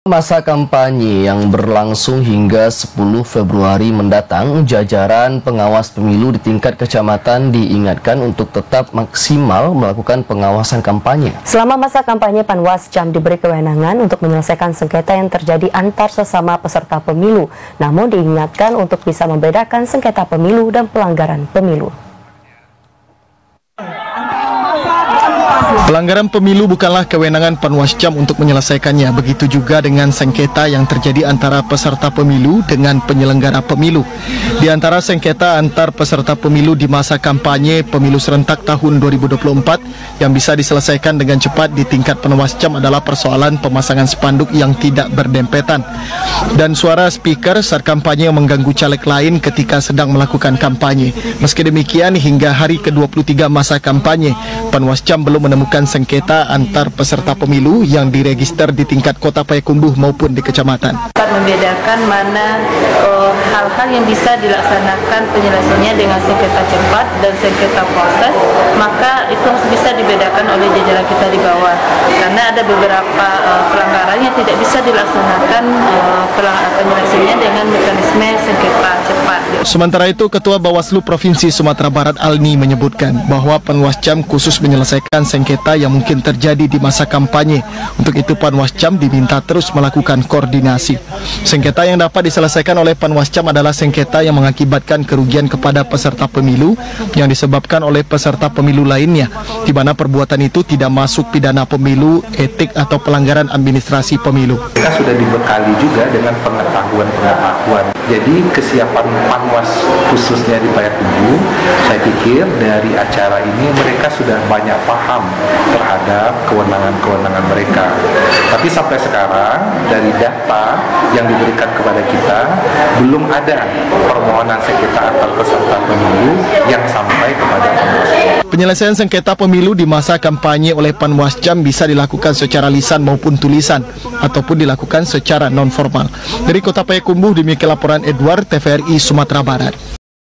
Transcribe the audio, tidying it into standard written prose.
Masa kampanye yang berlangsung hingga 10 Februari mendatang, jajaran pengawas pemilu di tingkat kecamatan diingatkan untuk tetap maksimal melakukan pengawasan kampanye. Selama masa kampanye, Panwascam diberi kewenangan untuk menyelesaikan sengketa yang terjadi antar sesama peserta pemilu. Namun diingatkan untuk bisa membedakan sengketa pemilu dan pelanggaran pemilu. Pelanggaran pemilu bukanlah kewenangan Panwascam untuk menyelesaikannya. Begitu juga dengan sengketa yang terjadi antara peserta pemilu dengan penyelenggara pemilu. Di antara sengketa antar peserta pemilu di masa kampanye pemilu serentak tahun 2024 yang bisa diselesaikan dengan cepat di tingkat Panwascam adalah persoalan pemasangan spanduk yang tidak berdempetan dan suara speaker saat kampanye yang mengganggu caleg lain ketika sedang melakukan kampanye. Meski demikian, hingga hari ke-23 masa kampanye, Panwascam belum menemukan sengketa antar peserta pemilu yang diregister di tingkat Kota Payakumbuh maupun di kecamatan. Membedakan mana hal-hal yang bisa dilaksanakan penyelesaiannya dengan sengketa cepat dan sengketa proses, maka itu harus bisa dibedakan oleh jajaran kita di bawah. Karena ada beberapa pelanggaran yang tidak bisa dilaksanakan penyelesaiannya dengan mekanisme sengketa cepat. Sementara itu, Ketua Bawaslu Provinsi Sumatera Barat Alni menyebutkan bahwa Panwascam khusus menyelesaikan sengketa yang mungkin terjadi di masa kampanye. Untuk itu Panwascam diminta terus melakukan koordinasi. Sengketa yang dapat diselesaikan oleh Panwascam adalah sengketa yang mengakibatkan kerugian kepada peserta pemilu yang disebabkan oleh peserta pemilu lainnya, di mana perbuatan itu tidak masuk pidana pemilu, etik atau pelanggaran administrasi pemilu. Kita sudah dibekali juga dengan pengetahuan. Jadi kesiapan Panwas khususnya di Payakumbuh, saya pikir dari acara ini mereka sudah banyak paham terhadap kewenangan-kewenangan mereka. Tapi sampai sekarang dari data yang diberikan kepada kita belum ada permohonan sengketa antar peserta pemilu yang sampai kepada Panwascam. Penyelesaian sengketa pemilu di masa kampanye oleh Panwascam bisa dilakukan secara lisan maupun tulisan ataupun dilakukan secara non formal. Dari Kota Payakumbuh, demikian laporan Edward, TVRI Sumatera Barat.